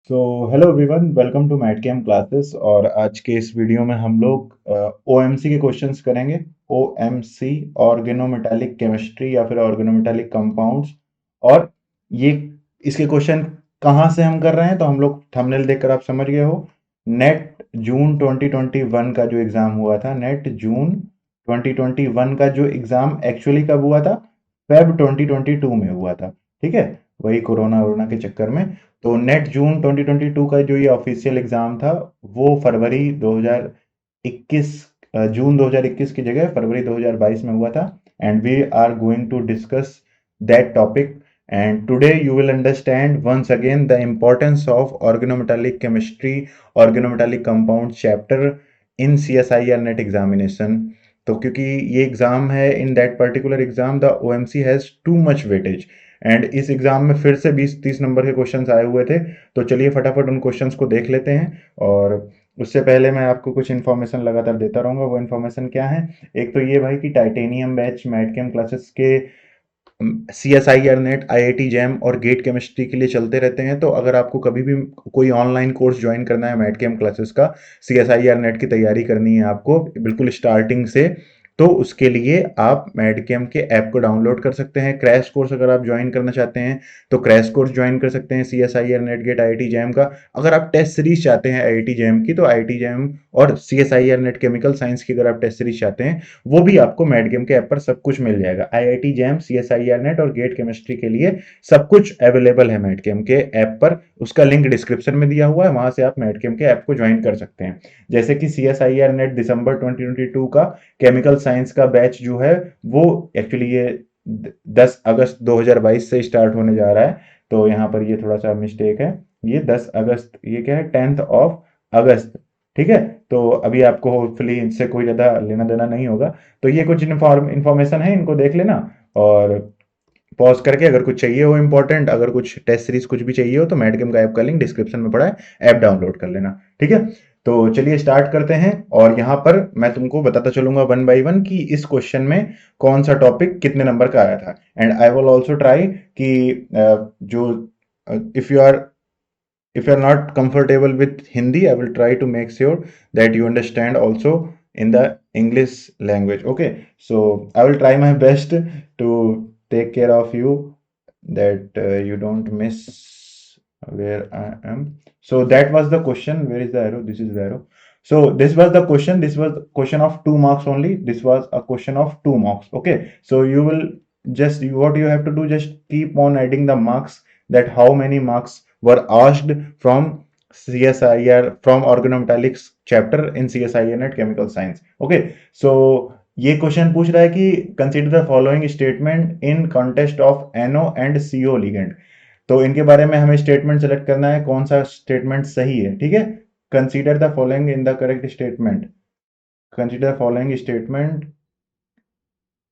So hello everyone, welcome to Mat Chem classes. और आज के इस वीडियो में हम लोग ओएमसी के क्वेश्चंस करेंगे। ओएमसी, ऑर्गेनोमेटालिक केमिस्ट्री या फिर ऑर्गेनोमेटालिक कंपाउंड्स। और ये इसके क्वेश्चन कहाँ से हम कर रहे हैं तो हम लोग थंबनेल देखकर आप समझ गए हो। नेट जून 2021 का जो एग्ज़ाम हुआ था, नेट जून 2021 का जो एग्ज़ाम एक्चुअली कब हुआ था, फेब 2022 में हुआ था। ठीक है, वही कोरोना वोरोना के चक्कर में। तो नेट जून 2022 का जो ये ऑफिशियल एग्जाम था, वो फरवरी 2021, जून 2021 की जगह फरवरी 2022 में हुआ था। And we are going to discuss that topic. And today you will understand once again the importance of organometallic chemistry, organometallic compound chapter in CSIR NET examination. तो क्योंकि ये एग्जाम है, in that particular exam the OMC has too much weightage. And इस exam में फिर से 20-30 number के questions आए हुए थे। तो चलिए फटाफट उन क्वेश्चंस को देख लेते हैं। और उससे पहले मैं आपको कुछ इन्फॉर्मेशन लगातार देता रहूंगा। वो इन्फॉर्मेशन क्या है? एक तो ये भाई कि titanium batch Mat Chem classes के CSIR नेट, IIT जैम और गेट केमिस्ट्री के लिए चलते रहते हैं। तो अगर आपको कभी भी कोई ऑनलाइन कोर्स ज्वाइन करना है मैट कैम क्लासेस का, CSIR नेट की तैयारी करनी है आपको बिल्कुल स्टार्टिंग से, तो उसके लिए आप मैडकेम के ऐप को डाउनलोड कर सकते हैं। क्रैश कोर्स अगर आप ज्वाइन करना चाहते हैं तो क्रैश कोर्स ज्वाइन कर सकते हैं CSIR NET GATE IIT JAM का। अगर आप टेस्ट सीरीज चाहते हैं IIT जैम की, तो IIT जैम और CSIR नेट केमिकल साइंस की अगर आप टेस्ट सीरीज चाहते हैं, वो भी आपको मैडकेम के ऐप पर सब कुछ मिल जाएगा। IIT जैम, CSIR नेट और गेट केमिस्ट्री के लिए सब कुछ अवेलेबल है मैडकेम के ऐप पर। उसका लिंक डिस्क्रिप्शन में दिया हुआ है, वहां से आप मैडकेम के ऐप को ज्वाइन कर सकते हैं। जैसे कि CSIR नेट दिसंबर 2022 का केमिकल साइंस का बैच जो है, वो एक्चुअली ये 10 अगस्त 2022 से स्टार्ट होने जा रहा है। तो यहाँ पर ये थोड़ा सा मिस्टेक है। ये 10 अगस्त, ये क्या है, 10th ऑफ अगस्त। ठीक है, तो अभी आपको होपफुली इनसे कोई ज़्यादा लेना देना नहीं होगा। तो ये कुछ इन्फॉर्मेशन है, इनको देख लेना। और पॉज करके अगर कुछ चाहिए हो इंपॉर्टेंट, अगर कुछ टेस्ट सीरीज कुछ भी चाहिए हो, तो मैडकेम का ऐप का लिंक डिस्क्रिप्शन में पड़ा है, ऐप डाउनलोड कर लेना। ठीक है, तो चलिए स्टार्ट करते हैं। और यहाँ पर मैं तुमको बताता चलूंगा वन बाय वन कि इस क्वेश्चन में कौन सा टॉपिक कितने नंबर का आया था। And I will also try कि जो if you are if you are not comfortable with Hindi, I will try to make sure that you understand also in the English language. Okay, so I will try my best to take care of you, that you don't miss where I am. So that was the question. Where is the arrow? This is the arrow. So this was the question. This was question of 2 marks only. This was a question of 2 marks. Okay, so you will just, what you have to do, just keep on adding the marks, that how many marks were asked from CSIR, from organometallics chapter in CSIR net chemical science. Okay, so ये question पूछ रहा है कि consider the following statement in contest of NO and CO ligand. तो इनके बारे में हमें स्टेटमेंट सेलेक्ट करना है, कौन सा स्टेटमेंट सही है। ठीक है, consider the following in the correct statement, consider following statement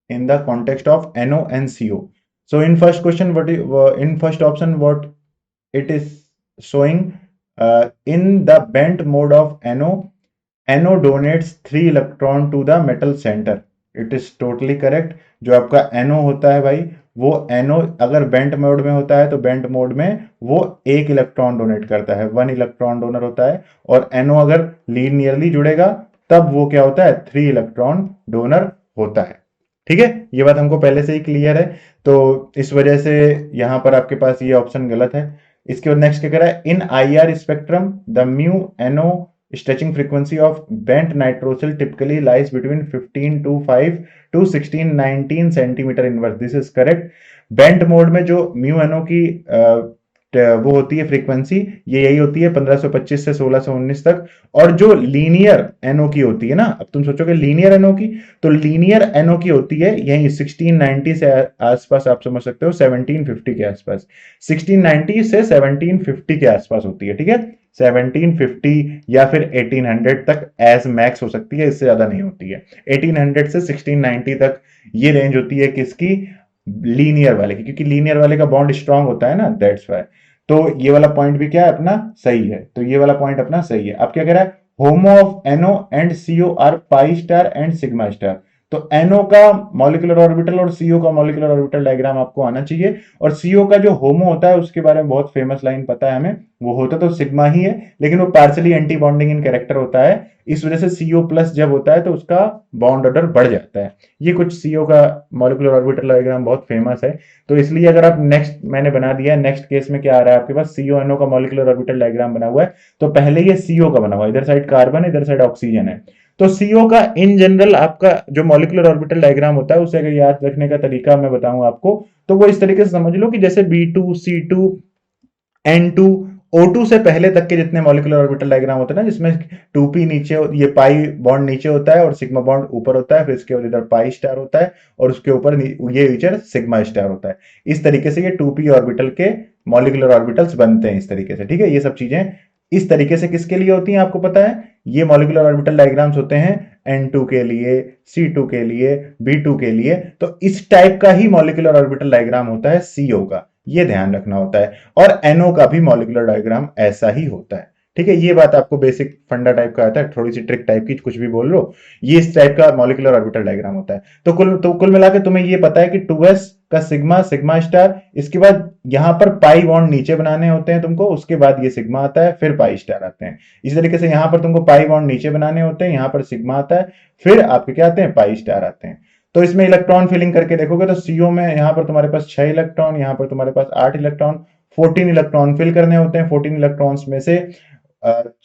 in the context of NO and CO. So in first question, in first option, what it is showing, in the bent mode of NO donates 3 electron to the metal center. It is totally correct. जो आपका NO होता है भाई, वो NO अगर bent mode में होता है तो बेंट मोड में वो 1 इलेक्ट्रॉन डोनेट करता है, 1 इलेक्ट्रॉन डोनर होता है। और NO अगर लीनियरली जुड़ेगा तब वो क्या होता है, 3 इलेक्ट्रॉन डोनर होता है। ठीक है, ये बात हमको पहले से ही क्लियर है। तो इस वजह से यहां पर आपके पास ये ऑप्शन गलत है। इसके बाद नेक्स्ट क्या कह रहा है, इन IR spectrum the mu NO stretching frequency of bent nitrosyl typically lies between 15 to 5 to 16-19 centimetre inverse. This is correct. Bent mode में जो म्यू NO की वो होती है फ्रीक्वेंसी, ये यही होती है 1525 से 1619 तक। और जो लीनियर NO की होती है ना, अब तुम सोचोगे लीनियर NO की, तो लीनियर NO की होती है यही 1690 से आसपास, आप समझ सकते हो 1750 के आसपास, 1690 से 1750 के आसपास होती है। ठीक है, 1750 या फिर 1800 तक एज मैक्स हो सकती है, इससे ज्यादा नहीं होती है। 1800 से 1690 तक ये रेंज होती है किसकी, लीनियर वाले की, क्योंकि लीनियर वाले का बॉन्ड स्ट्रांग होता है ना, दैट्स वाई। तो ये वाला पॉइंट भी क्या है अपना सही है, तो ये वाला पॉइंट अपना सही है। अब क्या कह रहा है, HOMO of NO and CO are pi star and sigma star. तो NO का मॉलिक्यूलर ऑर्बिटल और CO का मॉलिक्यूलर ऑर्बिटल डायग्राम आपको आना चाहिए। और CO का जो होमो होता है उसके बारे में बहुत फेमस लाइन पता है हमें, वो होता तो सिग्मा ही है, लेकिन वो partially anti bonding in character होता है, इस वजह से CO प्लस जब होता है तो उसका बॉन्ड ऑर्डर बढ़ जाता है। ये कुछ CO का मॉलिक्यूलर ऑर्बिटल डायग्राम बहुत फेमस है। तो इसलिए अगर आप नेक्स्ट मैंने बना दिया है, नेक्स्ट केस में क्या आ रहा है आपके पास, CO NO का मॉलिक्यूलर ऑर्बिटल डायग्राम बना हुआ है, तो पहले ये CO का बना हुआ है, इधर साइड कार्बन है, इधर साइड ऑक्सीजन है। तो CO का इन जनरल आपका जो मॉलिक्यूलर ऑर्बिटल डायग्राम होता है, उसे अगर याद रखने का तरीका मैं बताऊं आपको, तो वो इस तरीके से समझ लो कि जैसे B2 C2 N2 O2 से पहले तक के जितने मॉलिक्यूलर ऑर्बिटल डायग्राम होते हैं ना, जिसमें 2p नीचे, ये पाई बॉन्ड नीचे होता है और सिग्मा बॉन्ड ऊपर होता है, फिर इसके बाद इधर पाई स्टार होता है और उसके ऊपर ये फीचर सिग्मा स्टार होता है। इस तरीके से ये 2p ऑर्बिटल के मॉलिक्यूलर ऑर्बिटल्स बनते हैं इस तरीके से, ठीक है। ये सब चीजें इस तरीके से किसके लिए होती हैं आपको पता है, ये मॉलिक्यूलर ऑर्बिटल डायग्राम्स होते हैं N2 के लिए, C2 के लिए, B2 के लिए। तो इस टाइप का ही मॉलिक्यूलर ऑर्बिटल डायग्राम होता है CO का, ये ध्यान रखना होता है। और NO का भी मॉलिक्यूलर डायग्राम ऐसा ही होता है, ठीक है। ये बात आपको बेसिक फंडा टाइप का आता है, थोड़ी सी ट्रिक टाइप की, कुछ भी बोल लो, ये इस टाइप का मॉलिक्यूलर ऑर्बिटल डायग्राम होता है। तो कुल मिला के तुम्हें ये पता है कि 2s का सिग्मा, सिग्मा स्टार, इसके बाद यहां पर पाई बॉन्ड नीचे बनाने होते हैं तुमको, उसके बाद ये सिग्मा आता है, फिर पाई स्टार आते हैं। इस तरीके से यहां पर तुमको पाई बॉन्ड नीचे बनाने होते हैं, यहां पर सिग्मा आता है, फिर आपके क्या आते हैं, पाई स्टार आते हैं। तो इसमें इलेक्ट्रॉन फिलिंग करके देखोगे तो CO में यहां पर तुम्हारे पास 6 इलेक्ट्रॉन, यहां पर तुम्हारे पास 8 इलेक्ट्रॉन, 14 इलेक्ट्रॉन फिल करने होते हैं। 14 इलेक्ट्रॉन्स में से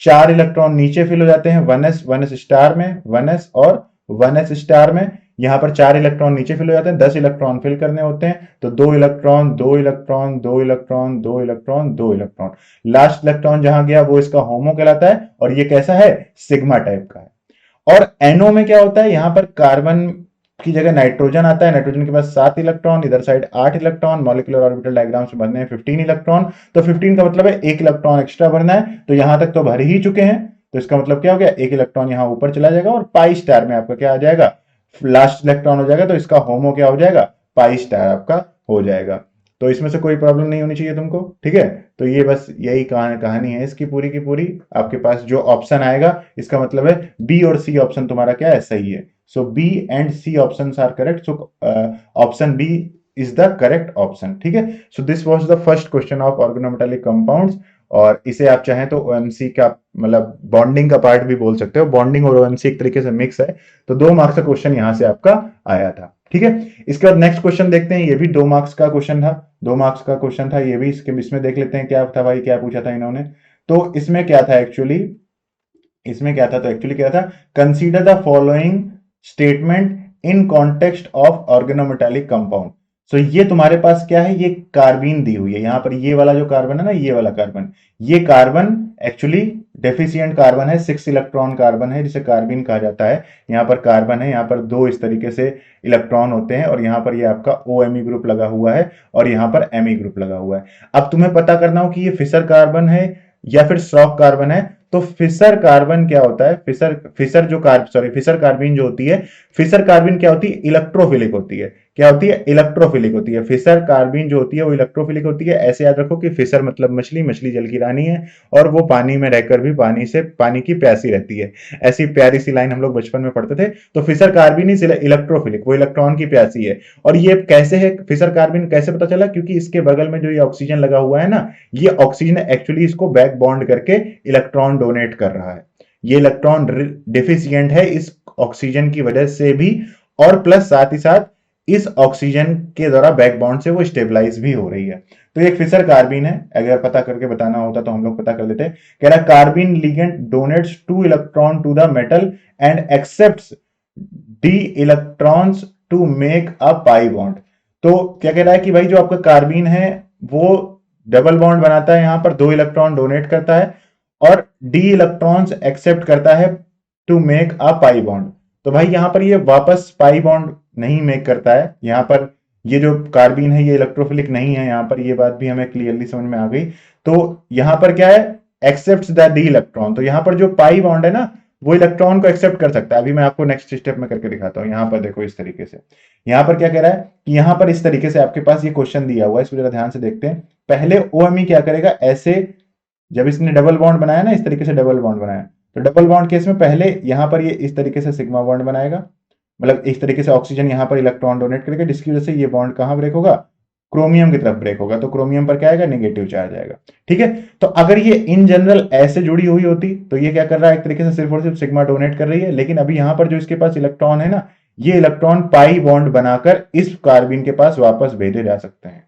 4 इलेक्ट्रॉन नीचे फिल हो जाते हैं 1s स्टार में, 1s और 1s स्टार में। यहां पर 4 इलेक्ट्रॉन नीचे फिल हो जाते हैं, 10 इलेक्ट्रॉन फिल करने होते हैं। तो 2 electron, 2 electron, 2 electron, 2 electron, 2 electron, last electron जहां गया वो इसका होमो कहलाता है, और ये कैसा है, सिग्मा टाइप का है। और NO में क्या होता है, यहां पर कार्बन की जगह नाइट्रोजन आता है, नाइट्रोजन के पास 7 इलेक्ट्रॉन, इधर side 8 electron, molecular orbital diagram से बनने हैं 15 इलेक्ट्रॉन। तो 15 का मतलब है 1 इलेक्ट्रॉन एक्स्ट्रा भरना है, तो यहां तक तो भर ही चुके हैं। तो इसका मतलब क्या हो गया, 1 इलेक्ट्रॉन यहां ऊपर चला जाएगा और पाई स्टार में आपका क्या आ जाएगा, लास्ट इलेक्ट्रॉन हो जाएगा, तो इसका होमो क्या हो जाएगा, पाई स्टार आपका हो जाएगा। तो इसमें से कोई प्रॉब्लम नहीं होनी चाहिए तुमको, ठीक है। तो ये बस यही कहानी है इसकी पूरी की पूरी। आपके पास जो ऑप्शन आएगा, इसका मतलब है बी और सी ऑप्शन तुम्हारा क्या है, सही है। So B and C options are correct, so option B is the correct option, ठीक है। So this was the first question of organometallic compounds. और इसे आप चाहें तो OMC का मतलब बॉन्डिंग का पार्ट भी बोल सकते हो, बॉन्डिंग और OMC एक तरीके से मिक्स है। तो 2 मार्क्स का क्वेश्चन यहां से आपका आया था, ठीक है। इसके बाद नेक्स्ट क्वेश्चन देखते हैं, ये भी 2 मार्क्स का क्वेश्चन था, 2 मार्क्स का क्वेश्चन था ये भी। इसमें देख लेते हैं क्या था भाई, क्या पूछा था इन्होंने। तो इसमें क्या था एक्चुअली, क्या था, consider the following statement in context of organometallic compound. So ये तुम्हारे पास क्या है, ये कार्बीन दी हुई है, यहां पर ये वाला जो कार्बन है ना, ये वाला कार्बन, ये कार्बन एक्चुअली डेफिशिएंट कार्बन है, 6 इलेक्ट्रॉन कार्बन है, जिसे कार्बीन कहा जाता है। यहां पर कार्बन है, यहां पर 2 इस तरीके से इलेक्ट्रॉन होते हैं, और यहां पर ये आपका OMe ग्रुप लगा हुआ है, और यहां पर Me ग्रुप लगा हुआ है। अब तुम्हें पता करना हो कि ये फिशर कार्बन है या फिर स्ट्रॉक कार्बन है। तो फिशर कार्बन क्या होता है, फिशर कार्बिन जो होती है, फिशर कार्बिन क्या होती है, इलेक्ट्रोफिलिक होती है। क्या होती है, इलेक्ट्रोफिलिक होती है। फिशर कार्बिन जो होती है वो इलेक्ट्रोफिलिक होती है। ऐसे याद रखो कि फिशर मतलब मछली, मछली जल की रानी है, और वो पानी में रहकर भी पानी की प्यासी रहती है। ऐसी प्यारी सी लाइन हम लोग बचपन में पढ़ते थे। तो फिशर कार्बिन इज इलेक्ट्रोफिलिक, वो इलेक्ट्रॉन की प्यासी है। और ये कैसे है, फिशर कार्बिन कैसे पता चला, क्योंकि इसके बगल में जो ये ऑक्सीजन लगा हुआ है ना, ये ऑक्सीजन एक्चुअली इसको बैक बॉन्ड करके इलेक्ट्रॉन डोनेट कर रहा है। ये इलेक्ट्रॉन डिफिशियंट है इस ऑक्सीजन की वजह से भी, और प्लस साथ ही साथ इस ऑक्सीजन के द्वारा बैक बॉन्ड से वो स्टेबलाइज भी हो रही है। तो एक फिशर कार्बिन है, अगर पता करके बताना होता तो हम लोग पता कर लेते। कह रहा carbene ligand donates 2 electron to the metal and accepts d electrons to make a pi bond. तो क्या कह रहा है कि भाई जो आपका कार्बिन है वो डबल बॉन्ड बनाता है, यहां पर 2 इलेक्ट्रॉन डोनेट करता है, और डी इलेक्ट्रॉन्स एक्सेप्ट करता है to make a pi bond. तो भाई यहां पर ये वापस पाई बॉन्ड नहीं मेक करता है, यहां पर ये जो कार्बिन है ये इलेक्ट्रोफिलिक नहीं है, यहां पर ये बात भी हमें क्लियरली समझ में आ गई। तो यहां पर क्या है, एक्सेप्ट द डी इलेक्ट्रॉन। तो यहां पर जो पाई बॉन्ड है ना, वो इलेक्ट्रॉन को एक्सेप्ट कर सकता है। अभी मैं आपको नेक्स्ट स्टेप में करके दिखाता हूं। यहां पर देखो इस तरीके से, यहां पर क्या कह रहा है कि यहां पर इस तरीके से आपके पास ये क्वेश्चन दिया हुआ है, इसको जरा ध्यान से देखते हैं। पहले OMe क्या करेगा, ऐसे जब इसने डबल बॉन्ड बनाया ना, इस तरीके से डबल बॉन्ड बनाया, तो डबल बॉन्ड केस में पहले यहां पर ये इस तरीके से सिग्मा बॉन्ड बनाएगा, मतलब इस तरीके से ऑक्सीजन यहाँ पर इलेक्ट्रॉन डोनेट करेगा, जिसकी वजह से ये बॉन्ड कहाँ ब्रेक होगा, क्रोमियम की तरफ ब्रेक होगा, तो क्रोमियम पर क्या आएगा, नेगेटिव चार्ज आएगा। ठीक है, तो अगर ये इन जनरल ऐसे जुड़ी हुई होती तो ये क्या कर रहा है, एक तरीके से सिर्फ और सिर्फ सिग्मा डोनेट कर रही है, लेकिन अभी यहां पर जो इसके पास इलेक्ट्रॉन है ना, ये इलेक्ट्रॉन पाई बॉन्ड बनाकर इस कार्बिन के पास वापस भेजे जा सकते हैं।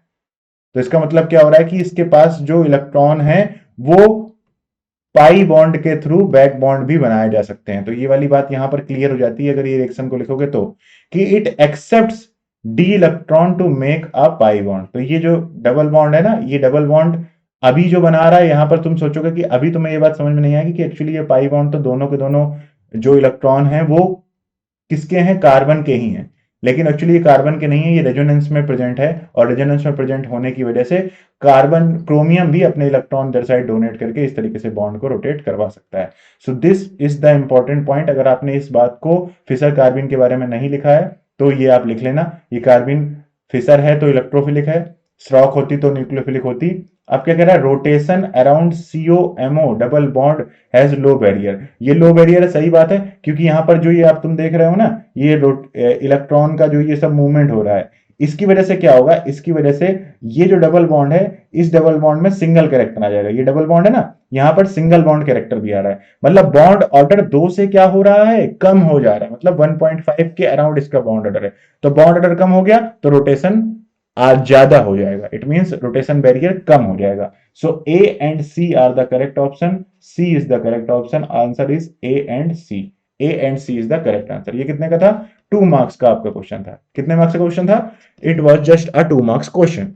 तो इसका मतलब क्या हो रहा है कि इसके पास जो इलेक्ट्रॉन है वो पाई बॉन्ड के थ्रू बैक बॉन्ड भी बनाए जा सकते हैं। तो ये वाली बात यहां पर क्लियर हो जाती है अगर ये रिएक्शन को लिखोगे तो, कि it accepts D electron to make a pi bond. तो ये जो डबल बॉन्ड है ना, ये डबल बॉन्ड अभी जो बना रहा है, यहां पर तुम सोचोगे कि अभी तुम्हें ये बात समझ में नहीं आएगी कि एक्चुअली ये पाई बॉन्ड तो दोनों के दोनों जो इलेक्ट्रॉन है वो किसके हैं, कार्बन के ही हैं। लेकिन एक्चुअली ये कार्बन के नहीं है, ये रेजोनेंस में प्रेजेंट है, और रेजोनेंस में प्रेजेंट होने की वजह से कार्बन क्रोमियम भी अपने इलेक्ट्रॉन इधर साइड डोनेट करके इस तरीके से बॉन्ड को रोटेट करवा सकता है। So this is the important point. अगर आपने इस बात को फिशर कार्बिन के बारे में नहीं लिखा है तो ये आप लिख लेना, ये कार्बिन फिशर है तो इलेक्ट्रोफिलिक है, स्ट्रोक होती तो न्यूक्लियोफिलिक होती। अब क्या कह रहा है, rotation around COMO double bond has low barrier. ये लो बैरियर है, सही बात है, क्योंकि यहां पर जो ये आप तुम देख रहे हो ना, ये इलेक्ट्रॉन का जो ये सब मूवमेंट हो रहा है, इसकी वजह से क्या होगा, इसकी वजह से ये जो डबल बॉन्ड है, इस डबल बॉन्ड में सिंगल कैरेक्टर आ जाएगा। ये डबल बॉन्ड है ना, यहां पर सिंगल बॉन्ड कैरेक्टर भी आ रहा है, मतलब बॉन्ड ऑर्डर 2 से क्या हो रहा है, कम हो जा रहा है, मतलब 1.5 के अराउंड इसका बॉन्ड ऑर्डर है। तो बॉन्ड ऑर्डर कम हो गया तो रोटेशन आज ज्यादा हो जाएगा, इट मींस रोटेशन बैरियर कम हो जाएगा। So A and C are the correct option, C is the correct option, answer is A and C. A and C is the correct answer. ये कितने का था, 2 मार्क्स का आपका क्वेश्चन था। कितने मार्क्स का क्वेश्चन था, it was just a 2 marks question.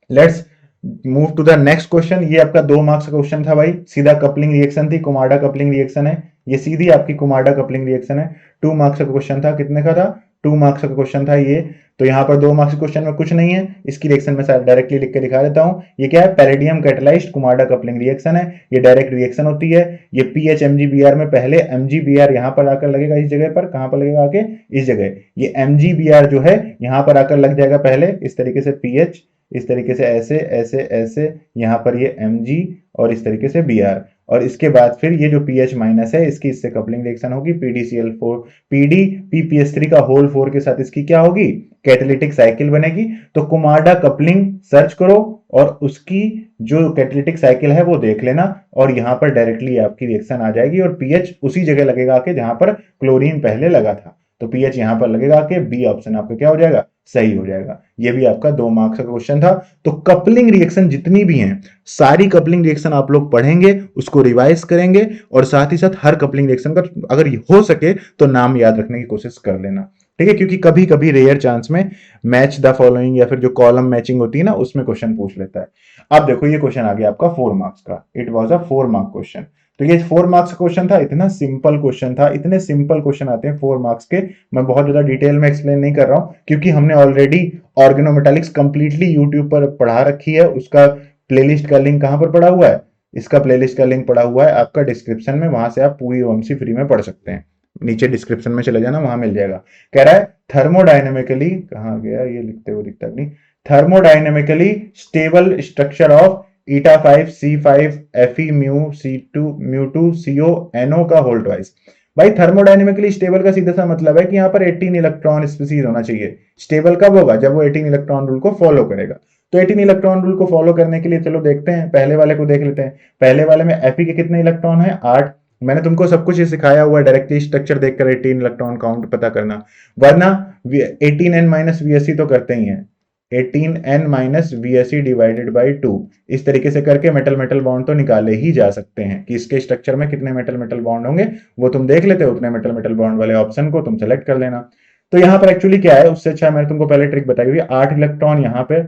Let's move to the next question. ये आपका 2 मार्क्स का क्वेश्चन था भाई, सीधा कपलिंग रिएक्शन थी, कुमाडा कपलिंग रिएक्शन है, ये सीधी आपकी कुमाडा कपलिंग रिएक्शन है। 2 मार्क्स का क्वेश्चन था, कितने का था, 2 मार्क्स का क्वेश्चन था ये। तो यहाँ पर 2 मार्क्स के क्वेश्चन में कुछ नहीं है, इसकी रिएक्शन में शायद डायरेक्टली लिख के दिखा देता हूँ। ये क्या है, पैलेडियम कैटालाइज्ड कुमाडा कपलिंग रिएक्शन है, ये डायरेक्ट रिएक्शन होती है। ये पीएच एमजीबीआर में पहले एमजीबीआर यहाँ पर आकर लगेगा, इस जगह पर, कहां पर लगेगा आके, इस जगह। ये एमजीबीआर जो है यहाँ पर आकर लग जाएगा पहले, इस तरीके से पीएच, इस तरीके से ऐसे ऐसे ऐसे, यहाँ पर ये Mg और इस तरीके से Br, और इसके बाद फिर ये जो pH माइनस है इसकी इससे कपलिंग रिएक्शन होगी, PdCl4 PD PPH3 का होल 4 के साथ इसकी क्या होगी, कैटालिटिक साइकिल बनेगी। तो कुमाडा कपलिंग सर्च करो और उसकी जो कैटालिटिक साइकिल है वो देख लेना, और यहाँ पर डायरेक्टली आपकी रिएक्शन आ जाएगी, और pH उसी जगह लगेगा कि जहां पर क्लोरीन पहले लगा था। तो pH यहां पर लगेगा कि बी ऑप्शन आपका क्या हो जाएगा, सही हो जाएगा। ये भी आपका 2 मार्क्स का क्वेश्चन था। तो कपलिंग रिएक्शन जितनी भी हैं, सारी कपलिंग रिएक्शन आप लोग पढ़ेंगे, उसको रिवाइज करेंगे, और साथ ही साथ हर कपलिंग रिएक्शन का अगर हो सके तो नाम याद रखने की कोशिश कर लेना, ठीक है, क्योंकि कभी कभी रेयर चांस में मैच द फॉलोइंग या फिर जो कॉलम मैचिंग होती है ना, उसमें क्वेश्चन पूछ लेता है। अब देखो ये क्वेश्चन आ गया आपका 4 मार्क्स का, it was a 4 mark question. तो ये 4 मार्क्स का क्वेश्चन था, इतना सिंपल क्वेश्चन था, इतने सिंपल क्वेश्चन आते हैं 4 मार्क्स के। मैं बहुत ज्यादा डिटेल में एक्सप्लेन नहीं कर रहा हूं, क्योंकि हमने ऑलरेडी ऑर्गेनोमेटालिक्स कंप्लीटली यूट्यूब पर पढ़ा रखी है। उसका प्लेलिस्ट का लिंक कहां पर पड़ा हुआ है, इसका प्लेलिस्ट का लिंक पड़ा हुआ है आपका डिस्क्रिप्शन में, वहां से आप पूरी ओएमसी फ्री में पढ़ सकते हैं। नीचे डिस्क्रिप्शन में चले जाना, वहां मिल जाएगा। कह रहा है थर्मोडायनेमिकली, कहां गया ये, लिखते हुए दिखता नहीं, thermodynamically stable structure of eta 5 C5 Fe mu C2 म्यू2 CO NO का होल ट्वाइस। भाई थर्मोडायनेमिकली स्टेबल का सीधा सा मतलब है कि यहाँ पर 18 इलेक्ट्रॉन स्पीसीज होना चाहिए। स्टेबल कब होगा, जब वो 18 इलेक्ट्रॉन रूल को फॉलो करेगा। तो 18 इलेक्ट्रॉन रूल को फॉलो करने के लिए चलो देखते हैं, पहले वाले को देख लेते हैं। पहले वाले में Fe के कितने इलेक्ट्रॉन है, 8। मैंने तुमको सब कुछ ये सिखाया हुआ है, डायरेक्टली स्ट्रक्चर देखकर 18 इलेक्ट्रॉन काउंट पता करना, वरना 18n माइनस VSE तो करते ही है, 18n minus VSE divided by 2, इस तरीके से करके मेटल मेटल बॉन्ड तो निकाले ही जा सकते हैं कि इसके स्ट्रक्चर में कितने मेटल मेटल बॉन्ड होंगे, वो तुम देख लेते हो, उतने मेटल मेटल बॉन्ड वाले ऑप्शन को तुम सेलेक्ट कर लेना। तो यहाँ पर एक्चुअली क्या है, उससे अच्छा मैंने तुमको पहले ट्रिक बताई हुई है, 8 इलेक्ट्रॉन यहाँ पे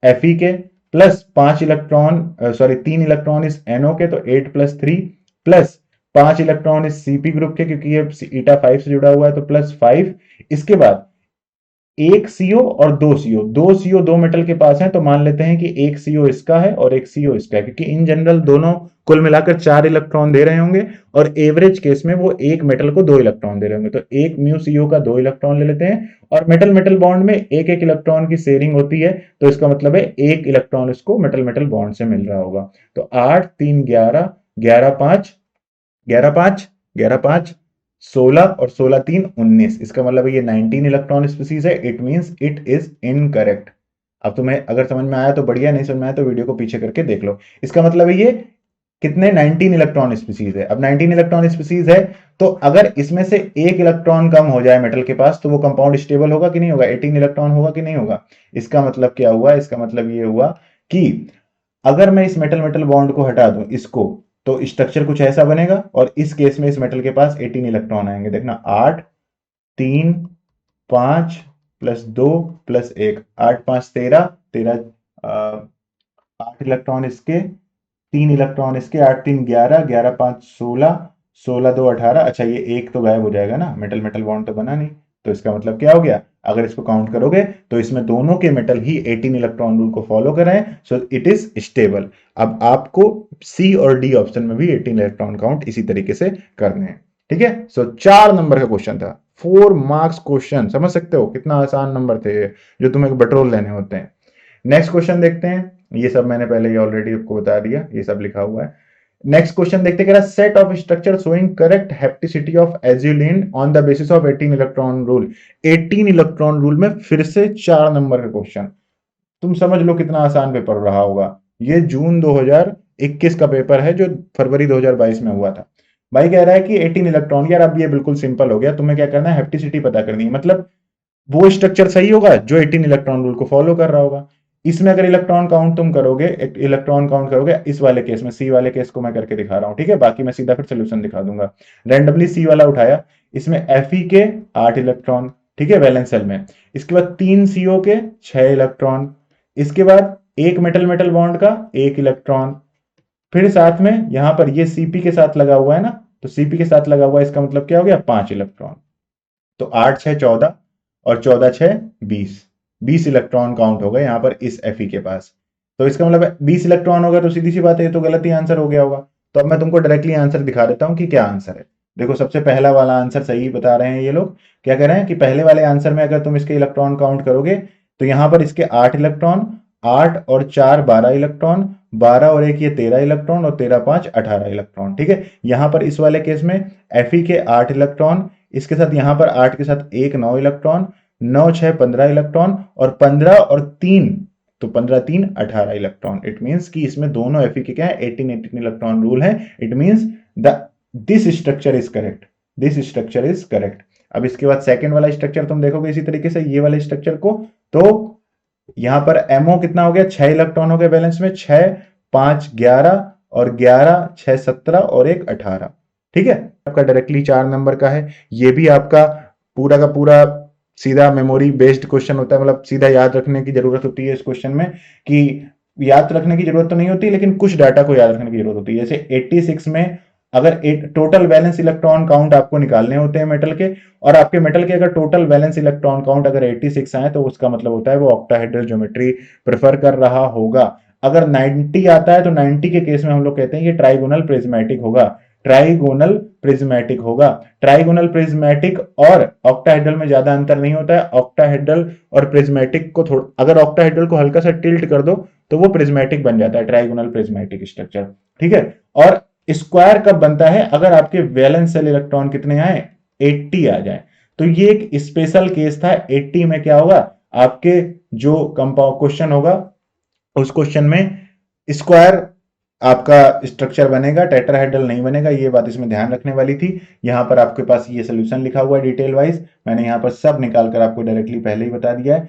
Fe के, प्लस 5 इलेक्ट्रॉन, सॉरी 3 इलेक्ट्रॉन इस NO के, तो 8 प्लस 3, प्लस 5 इलेक्ट्रॉन इस CP ग्रुप के, क्योंकि ये ईटा 5 से जुड़ा हुआ है, तो प्लस 5। इसके बाद एक CO और 2 CO, 2 CO 2 मेटल के पास है, तो मान लेते हैं कि एक CO इसका है और एक CO इसका है, क्योंकि इन जनरल दोनों कुल मिलाकर 4 इलेक्ट्रॉन दे रहे होंगे, और एवरेज केस में वो एक मेटल को 2 इलेक्ट्रॉन दे रहे होंगे। तो एक म्यू CO का 2 इलेक्ट्रॉन ले लेते हैं, और मेटल मेटल बॉन्ड में एक एक इलेक्ट्रॉन की शेयरिंग होती है, तो इसका मतलब है एक इलेक्ट्रॉन इसको मेटल मेटल बॉन्ड से मिल रहा होगा। तो 8 3 11, 11 5, 11 5, 11 5, 16 और 16 3 19, इसका मतलब ये 19 इलेक्ट्रॉन स्पीसीज है, it means it is incorrect. अब तुम्हें अगर समझ में आया तो बढ़िया, नहीं समझ में आया तो वीडियो को पीछे करके देख लो। इसका मतलब है ये कितने 19 इलेक्ट्रॉन स्पीसीज है। अब 19 इलेक्ट्रॉन स्पीसीज है तो अगर इसमें से एक इलेक्ट्रॉन कम हो जाए मेटल के पास तो वो कंपाउंड स्टेबल होगा कि नहीं होगा, 18 इलेक्ट्रॉन होगा कि नहीं होगा। इसका मतलब क्या हुआ, इसका मतलब ये हुआ कि अगर मैं इस मेटल मेटल बॉन्ड को हटा दूं इसको, तो स्ट्रक्चर कुछ ऐसा बनेगा और इस केस में इस मेटल के पास 18 इलेक्ट्रॉन आएंगे। देखना 8 3 5 प्लस 2 प्लस 1, 8 5 13, 8 इलेक्ट्रॉन इसके, 3 इलेक्ट्रॉन इसके, 8 3 11, 11 5 16, 16 2 18। अच्छा ये एक तो गायब हो जाएगा ना, मेटल मेटल बॉन्ड तो बना नहीं, तो इसका मतलब क्या हो गया, अगर इसको काउंट करोगे तो इसमें दोनों के मेटल ही 18 इलेक्ट्रॉन रूल को फॉलो कर रहे हैं, सो इट इज स्टेबल। अब आपको सी और डी ऑप्शन में भी 18 इलेक्ट्रॉन काउंट इसी तरीके से करने हैं। ठीक है, सो 4 नंबर का क्वेश्चन था, 4 मार्क्स क्वेश्चन, समझ सकते हो कितना आसान नंबर थे जो तुम्हें बटोर लेने होते हैं। नेक्स्ट क्वेश्चन देखते हैं, ये सब मैंने पहले ही ऑलरेडी आपको बता दिया, ये सब लिखा हुआ है। नेक्स्ट क्वेश्चन देखते हैं, set of structure showing correct hapticity of azulene on the basis of 18 electron rule. 18 electron rule में फिर से 4 नंबर का क्वेश्चन। तुम समझ लो कितना आसान पेपर रहा होगा। ये जून 2021 का पेपर है जो फरवरी 2022 में हुआ था। भाई कह रहा है कि 18 इलेक्ट्रॉन, यार अब ये बिल्कुल सिंपल हो गया, तुम्हें क्या करना है, हेप्टिसिटी पता करनी है, मतलब वो स्ट्रक्चर सही होगा जो 18 इलेक्ट्रॉन रूल को फॉलो कर रहा होगा। इसमें अगर इलेक्ट्रॉन काउंट तुम करोगे, इलेक्ट्रॉन काउंट करोगे, इस वाले केस में सी वाले केस को मैं करके दिखा रहा हूं, ठीक है, बाकी मैं सीधा फिर सोल्यूशन दिखा दूंगा। रैंडमली सी वाला उठाया, इसमें Fe के 8 इलेक्ट्रॉन, ठीक है, वैलेंस शेल में। इसके बाद 3 CO के 6 इलेक्ट्रॉन, इसके बाद एक मेटल मेटल बॉन्ड का 1 इलेक्ट्रॉन, फिर साथ में यहां पर ये Cp के साथ लगा हुआ है ना, तो Cp के साथ लगा हुआ है, इसका मतलब क्या हो गया, 5 इलेक्ट्रॉन। तो 8 6 14 और 14 6 20, 20 इलेक्ट्रॉन काउंट हो गए यहां पर इस Fe के पास। तो इसका मतलब 20 इलेक्ट्रॉन हो गया, तो सीधी सी बात है ये तो गलत ही आंसर हो गया होगा। तो अब मैं तुमको डायरेक्टली आंसर दिखा देता हूं कि क्या आंसर है। देखो सबसे पहला वाला आंसर सही बता रहे हैं ये लोग। क्या कह रहे हैं कि पहले वाले आंसर में अगर तुम इसके इलेक्ट्रॉन काउंट करोगे तो यहां पर इसके 8 इलेक्ट्रॉन, 8 और 4 12 इलेक्ट्रॉन, 12 और 1 ये 13 इलेक्ट्रॉन, और 13 5 18 इलेक्ट्रॉन। ठीक है, यहां पर इस वाले केस में Fe के 8 इलेक्ट्रॉन, इसके साथ यहां पर 8 के साथ 1 9 इलेक्ट्रॉन, 9 6 15 इलेक्ट्रॉन, और 15 और 3, तो 15 3 18 इलेक्ट्रॉन। इट मींस कि इसमें दोनों Fe के क्या है, 18 18 इलेक्ट्रॉन रूल है। It means the this structure is correct, this structure is correct. अब इसके बाद सेकंड वाला स्ट्रक्चर तुम देखोगे इसी तरीके से, ये वाले स्ट्रक्चर को, तो यहां पर MO कितना हो गया, 6 इलेक्ट्रॉन हो गए बैलेंस में, 6 5 11 और 11 6 17 और 1 18। ठीक है, आपका डायरेक्टली 4 नंबर का है। ये भी आपका पूरा का पूरा सीधा मेमोरी बेस्ड क्वेश्चन होता है, मतलब सीधा याद रखने की जरूरत होती है इस क्वेश्चन में, कि याद रखने की जरूरत तो नहीं होती लेकिन कुछ डाटा को याद रखने की जरूरत होती है। जैसे 86 में अगर टोटल वैलेंस इलेक्ट्रॉन काउंट आपको निकालने होते हैं मेटल के, और आपके मेटल के अगर टोटल वैलेंस इलेक्ट्रॉन काउंट अगर 86 आए तो उसका मतलब होता है वो ऑक्टाहेड्रल ज्योमेट्री प्रेफर कर रहा होगा। अगर 90 आता है तो 90 के केस में हम लोग कहते हैं कि ट्राइगोनल प्रिज्मेटिक होगा, ट्राइगोनल प्रिज्मेटिक होगा। ट्राइगोनल प्रिज्मेटिक और ऑक्टाहेड्रल में ज्यादा अंतर नहीं होता है। ऑक्टाहेड्रल और प्रिज्मेटिक को थोड़ा, अगर ऑक्टाहेड्रल को हल्का सा टिल्ट कर दो तो वो प्रिज्मेटिक बन जाता है, ट्राइगोनल प्रिज्मेटिक स्ट्रक्चर। ठीक है, और स्क्वायर कब बनता है, अगर आपके वैलेंस शेल इलेक्ट्रॉन कितने आए, 80 आ जाए। तो ये एक स्पेशल केस था। 80 में क्या होगा, आपके जो कंपाउंड क्वेश्चन होगा उस क्वेश्चन में स्क्वायर आपका स्ट्रक्चर बनेगा, टेट्राहेड्रल नहीं बनेगा। ये बात इसमें ध्यान रखने वाली थी। यहां पर आपके पास ये सोल्यूशन लिखा हुआ है डिटेल वाइज, मैंने यहां पर सब निकाल कर आपको डायरेक्टली पहले ही बता दिया है।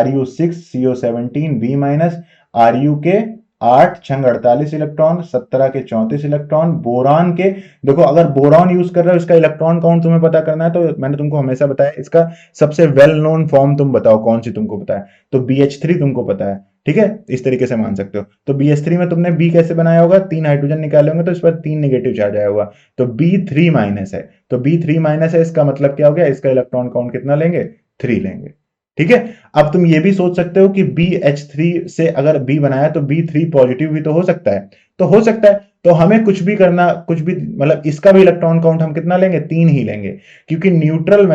Ru6 CO17 B minus, Ru के 8 छंग 48 इलेक्ट्रॉन, 17 के 34 इलेक्ट्रॉन। बोरान के, देखो अगर बोरान यूज कर रहे हो इसका इलेक्ट्रॉन काउंट तुम्हें पता करना है तो मैंने तुमको हमेशा बताया इसका सबसे वेल नोन फॉर्म तुम बताओ कौन सी तुमको पता है, तो BH3 तुमको पता है। ठीक है, इस तरीके से मान सकते हो। तो BH3 में तुमने B कैसे बनाया होगा, 3 हाइड्रोजन निकाले होंगे तो इस पर 3 नेगेटिव चार्ज आया होगा, तो B3 माइनस है। तो B3 माइनस है, इसका मतलब क्या हो गया, इसका इलेक्ट्रॉन काउंट कितना लेंगे, 3 लेंगे। ठीक है, अब तुम ये भी सोच सकते हो कि BH3 से अगर B बनाया तो B3 पॉजिटिव भी तो हो सकता है, तो हो सकता है। तो हमें कुछ भी करना, कुछ भी मतलब इसका भी इलेक्ट्रॉन काउंट हम कितना लेंगे, 3 ही लेंगे, क्योंकि न्यूट्रल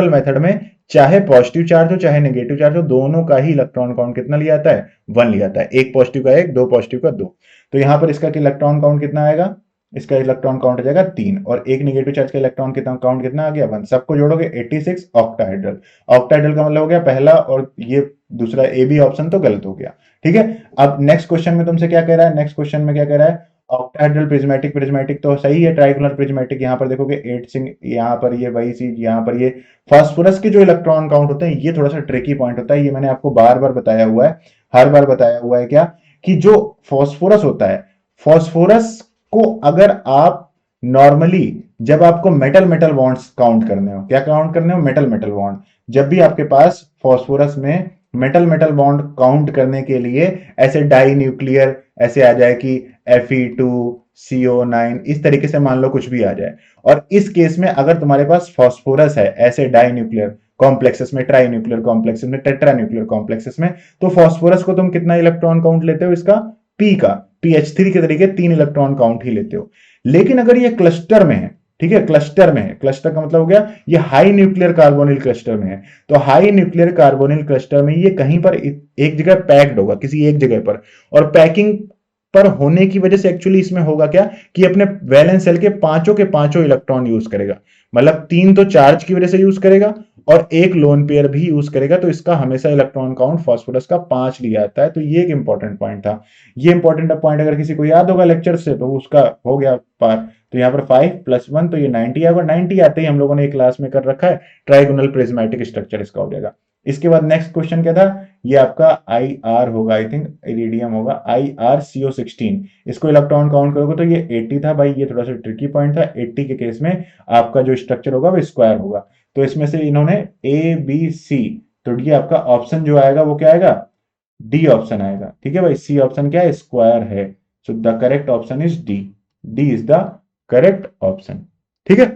मेथड में चाहे पॉजिटिव चार्ज हो चाहे नेगेटिव चार्ज हो, दोनों का ही इलेक्ट्रॉन काउंट कितना लिया जाता है, 1 लिया जाता है। एक पॉजिटिव का 1, 2 पॉजिटिव का 2। तो यहां पर इसका इलेक्ट्रॉन काउंट कितना आएगा, इसका इलेक्ट्रॉन काउंट हो जाएगा 3, और एक नेगेटिव चार्ज का इलेक्ट्रॉन काउंट कितना आ गया 1। सबको जोड़ोगे 86 ऑक्टाहेड्रल। ऑक्टाहेड्रल का मतलब हो गया पहला, और ये दूसरा ए बी ऑप्शन तो गलत हो गया। ठीक है, अब नेक्स्ट क्वेश्चन में तुमसे क्या कह रहा है, नेक्स्ट क्वेश्चन में क्या कह रहा है, ऑक्टाहेड्रल प्रिज्मेटिक, प्रिज्मेटिक तो सही है, ट्राइगोनल प्रिज्मेटिक यहाँ पर देखोगे 8 सिंग, यहाँ पर ये वही चीज, यहाँ पर ये फास्फोरस के जो इलेक्ट्रॉन काउंट होते हैं ये थोड़ा सा ट्रिकी पॉइंट होता है, ये मैंने आपको बार बार बताया हुआ है, हर बार बताया हुआ है क्या, कि जो फास्फोरस होता है, फास्फोरस को अगर आप नॉर्मली, जब आपको मेटल मेटल बॉन्ड्स काउंट करने हो, क्या काउंट करने हो, मेटल मेटल बॉन्ड, जब भी आपके पास फास्फोरस में मेटल मेटल बॉन्ड काउंट करने के लिए ऐसे डाई न्यूक्लियर ऐसे आ जाए कि Fe2CO9 इस तरीके से मान लो कुछ भी आ जाए, और इस केस में अगर तुम्हारे पास फास्फोरस है ऐसे डाई न्यूक्लियर कॉम्प्लेक्सेस में, ट्राई न्यूक्लियर कॉम्प्लेक्सेस में, टेट्रा न्यूक्लियर कॉम्प्लेक्सेस में, तो फास्फोरस को तुम कितना इलेक्ट्रॉन काउंट लेते हो, इसका पी का, pH3 के तरीके 3 इलेक्ट्रॉन काउंट ही लेते हो। लेकिन अगर ये क्लस्टर में है, ठीक है, क्लस्टर में है, क्लस्टर का मतलब हो गया ये हाई न्यूक्लियर कार्बोनिल क्लस्टर में है, तो हाई न्यूक्लियर कार्बोनिल क्लस्टर में ये कहीं पर एक जगह पैक्ड होगा, किसी एक जगह पर, और पैकिंग पर होने की वजह से एक्चुअली इसमें होगा क्या कि अपने वैलेंस शेल के पांचों इलेक्ट्रॉन यूज करेगा, मतलब 3 तो चार्ज की वजह से यूज करेगा और एक लोन पेयर भी यूज करेगा, तो इसका हमेशा इलेक्ट्रॉन काउंट फास्फोरस का 5 लिया जाता है। तो ये एक इंपॉर्टेंट पॉइंट था, ये इंपॉर्टेंट पॉइंट अगर किसी को याद होगा लेक्चर से तो उसका हो गया पार। तो यहाँ पर 5 + 1 तो ये 90 आएगा, 90 आते ही हम लोगों ने एक क्लास में कर रखा है ट्राइगोनल प्रिज्मेटिक स्ट्रक्चर इसका हो जाएगा। इसके बाद नेक्स्ट क्वेश्चन क्या था, ये आपका IR होगा, आई थिंक इरिडियम होगा, IRCO16, इसको इलेक्ट्रॉन काउंट करोगे तो ये 80 था भाई, ये थोड़ा सा ट्रिकी पॉइंट था, 80 के केस में आपका जो स्ट्रक्चर होगा वो स्क्वायर होगा, तो इसमें से इन्होंने ABC, तो डी आपका ऑप्शन जो आएगा वो क्या आएगा, डी ऑप्शन आएगा। ठीक है भाई, सी ऑप्शन क्या है, स्क्वायर है, so the correct option is D, D is the correct option. ठीक है,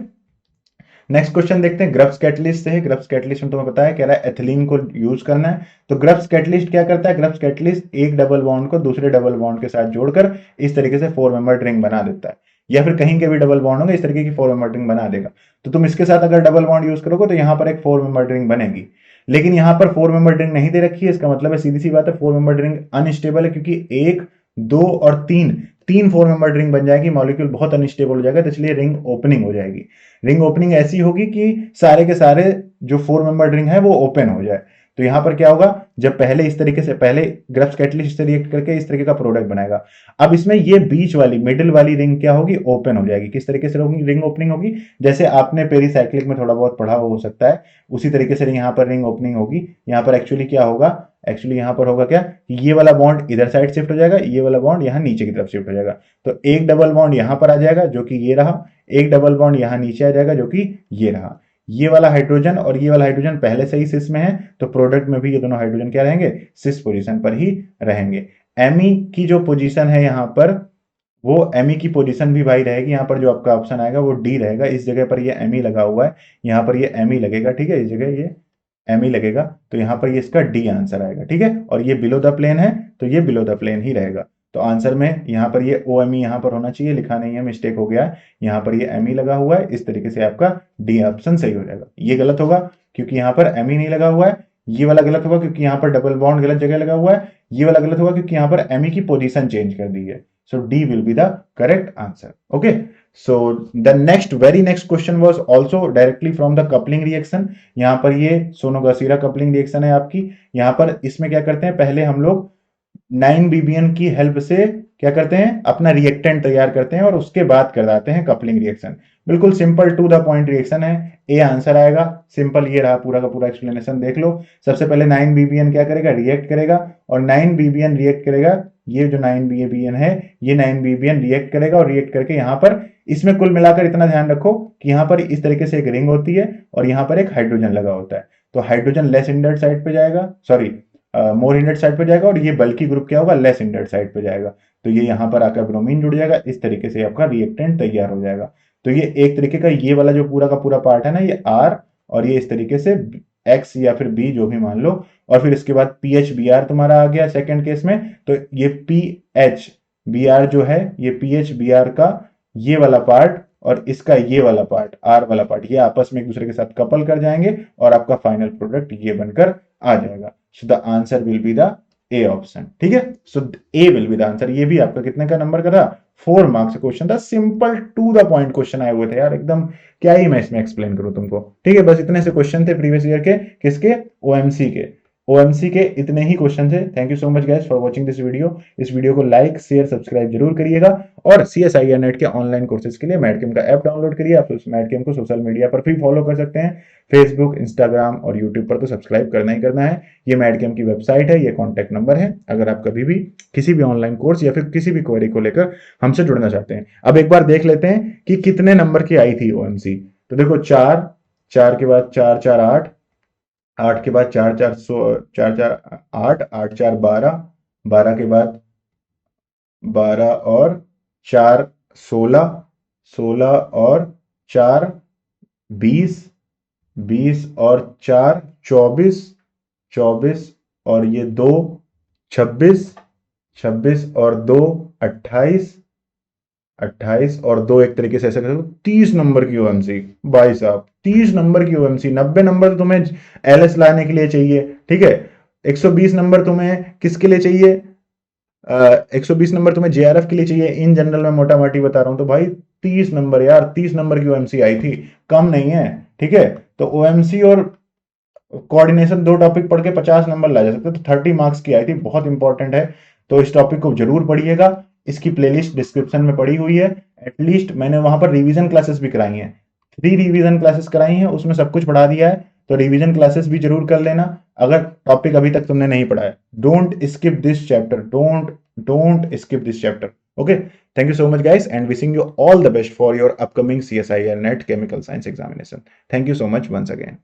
नेक्स्ट क्वेश्चन देखते हैं, ग्रब्स कैटलिस्ट से है। ग्रब्स कैटलिस्ट में तुम्हें पता है कह रहा है एथिलीन को यूज करना है, तो ग्रब्स कैटलिस्ट क्या करता है, ग्रब्स कैटलिस्ट एक डबल बॉन्ड को दूसरे डबल बॉन्ड के साथ जोड़कर इस तरीके से 4 मेंबर रिंग बना देता है, या फिर कहीं के भी डबल बॉन्ड होंगे इस तरीके की 4 मेंबर रिंग बना देगा। तो तुम इसके साथ अगर डबल बॉन्ड यूज करोगे तो यहाँ पर एक 4 मेंबर रिंग बनेगी, लेकिन यहाँ पर 4 मेंबर रिंग नहीं दे रखी है, इसका मतलब है सीधी सी बात है 4 मेंबर रिंग अनस्टेबल है, क्योंकि 1, 2 और 3 4 मेंबर रिंग बन जाएगी, मॉलिक्यूल बहुत अनस्टेबल हो जाएगा, तो इसलिए रिंग ओपनिंग हो जाएगी। रिंग ओपनिंग ऐसी होगी कि सारे के सारे जो 4 मेंबर रिंग है वो ओपन हो जाए। तो यहां पर क्या होगा, जब पहले इस तरीके से, पहले ग्रब्स कैटलिस्ट से रिएक्ट करके इस तरीके का प्रोडक्ट बनाएगा, अब इसमें ये बीच वाली मिडिल वाली रिंग क्या होगी, ओपन हो जाएगी। किस तरीके से होगी रिंग ओपनिंग होगी, जैसे आपने पेरीसाइक्लिक में थोड़ा बहुत पढ़ा हो सकता है, उसी तरीके से यहाँ पर रिंग ओपनिंग होगी। यहाँ पर एक्चुअली क्या होगा, एक्चुअली यहाँ पर होगा क्या, ये वाला बॉन्ड इधर साइड शिफ्ट हो जाएगा, ये वाला बॉन्ड यहाँ नीचे की तरफ शिफ्ट हो जाएगा, तो एक डबल बॉन्ड यहाँ पर आ जाएगा जो कि ये रहा, एक डबल बॉन्ड यहाँ नीचे आ जाएगा जो कि ये रहा। ये वाला हाइड्रोजन और ये वाला हाइड्रोजन पहले से ही सिस में है, तो प्रोडक्ट में भी ये दोनों हाइड्रोजन क्या रहेंगे, सिस पोजीशन पर ही रहेंगे। एमी की जो पोजीशन है यहाँ पर, वो एमी की पोजीशन भी भाई रहेगी, यहाँ पर जो आपका ऑप्शन आएगा वो डी रहेगा, इस जगह पर ये एमी लगा हुआ है, यहाँ पर ये एमी लगेगा, ठीक है, इस जगह ये एमी लगेगा, तो यहाँ पर ये इसका डी आंसर आएगा। ठीक है, और ये बिलो द प्लेन है तो ये बिलो द प्लेन ही रहेगा। तो आंसर में यहाँ पर ये ओ एम ई यहाँ पर होना चाहिए, लिखा नहीं है, मिस्टेक हो गया है, यहाँ पर ये एम ई लगा हुआ है, इस तरीके से आपका डी ऑप्शन सही हो जाएगा। ये गलत होगा क्योंकि यहाँ पर एम ई नहीं लगा हुआ है, ये वाला गलत होगा क्योंकि यहाँ पर डबल बॉन्ड गलत जगह लगा हुआ है, ये वाला गलत होगा क्योंकि यहाँ पर एम ई की पोजीशन चेंज कर दी है। So D will be the correct answer. Okay, so the very next question was also directly from the coupling reaction। यहाँ पर ये सोनोगासीरा कपलिंग रिएक्शन है आपकी, यहाँ पर इसमें क्या करते हैं, पहले हम लोग 9BBN की हेल्प से क्या करते हैं, अपना रिएक्टेंट तैयार करते हैं और उसके बाद करवाते हैं कपलिंग रिएक्शन। बिल्कुल simple to the point reaction है, ए आंसर आएगा, सिंपल ये रहा, पूरा का पूरा एक्सप्लेनेशन देख लो। सबसे पहले 9BBN क्या करेगा, रिएक्ट करेगा, और 9BBN रिएक्ट करेगा, ये जो 9BBN है ये 9BBN रिएक्ट करेगा, और रिएक्ट करके यहाँ पर इसमें कुल मिलाकर इतना ध्यान रखो कि यहाँ पर इस तरीके से एक रिंग होती है और यहाँ पर एक हाइड्रोजन लगा होता है, तो हाइड्रोजन लेस हिंडर्ड साइड पे जाएगा, सॉरी मोर हिंडर्ड साइड पे जाएगा, और ये बल्कि ग्रुप क्या होगा, लेस हिंडर्ड साइड पे जाएगा, तो ये यहाँ पर आकर ब्रोमीन जुड़ जाएगा, इस तरीके से आपका रिएक्टेंट तैयार हो जाएगा। तो ये एक तरीके का ये वाला जो पूरा का पूरा पार्ट है ना, ये आर, और ये इस तरीके से एक्स या फिर बी जो भी मान लो, और फिर इसके बाद PHBr तुम्हारा आ गया सेकंड केस में, तो ये PHBr जो है, ये PHBr का ये वाला पार्ट और इसका ये वाला पार्ट, आर वाला पार्ट, ये आपस में एक दूसरे के साथ कपल कर जाएंगे और आपका फाइनल प्रोडक्ट ये बनकर आ जाएगा। So the answer will be the A option, ठीक है। सो ए विल बी द आंसर। ये भी आपका कितने का नंबर का था, 4 मार्क्स का क्वेश्चन था, simple to the point question आए हुए थे यार एकदम। क्या ही मैं इसमें एक्सप्लेन करूं तुमको, ठीक है। बस इतने से क्वेश्चन थे प्रीवियस ईयर के, किसके, ओएमसी के। ओएमसी के इतने ही क्वेश्चन थे। Thank you so much guys for watching this video. इस वीडियो को लाइक शेयर सब्सक्राइब जरूर करिएगा, और सीएसआईआर नेट के ऑनलाइन कोर्सेज के लिए मैडकेम का ऐप डाउनलोड करिए। आप मैडकेम को सोशल मीडिया पर भी फॉलो कर सकते हैं, फेसबुक, इंस्टाग्राम और यूट्यूब पर तो सब्सक्राइब करना ही करना है। ये मैडकेम की वेबसाइट है, ये कॉन्टैक्ट नंबर है, अगर आप कभी भी किसी भी ऑनलाइन कोर्स या फिर किसी भी क्वेरी को लेकर हमसे जुड़ना चाहते हैं। अब एक बार देख लेते हैं कि कितने नंबर की आई थी ओएमसी। तो देखो 4, 4 के बाद 4 4 8, 8 के बाद 4 4 4 4 8, 8 4 12, 12 के बाद 12 और 4 16, 16 और 4 20, 20 और 4 24, 24 और ये 2 26, 26 और 2 28, 28 और 2 एक तरीके से ऐसे करो 30 नंबर की ओएमसी। भाई साहब 30 नंबर की ओएमसी, 90 नंबर तो तुम्हें एलएस लाने के लिए चाहिए, ठीक है। 120 नंबर तुम्हें किसके लिए चाहिए, 120 नंबर तुम्हें जेआरएफ के लिए चाहिए। इन जनरल में मोटा मोटी बता रहा हूं तो भाई 30 नंबर यार, 30 नंबर की ओएमसी आई थी, कम नहीं है, ठीक है। तो ओएमसी और कोऑर्डिनेशन 2 टॉपिक पढ़ के 50 नंबर ला जा सकते, तो 30 मार्क्स की आई थी, बहुत इंपॉर्टेंट है। तो इस टॉपिक को जरूर पढ़िएगा। इसकी प्लेलिस्ट डिस्क्रिप्शन में पड़ी हुई है। एटलीस्ट मैंने वहां पर रिवीजन क्लासेस भी कराई हैं, 3 रिवीजन क्लासेस कराई हैं, उसमें सब कुछ पढ़ा दिया है। तो रिवीजन क्लासेस भी जरूर कर लेना अगर टॉपिक अभी तक तुमने नहीं पढ़ा है। Don't skip this chapter, don't skip this chapter. Okay, thank you so much guys and wishing you all the best for your upcoming CSIR NET chemical science examination. Thank you so much once again.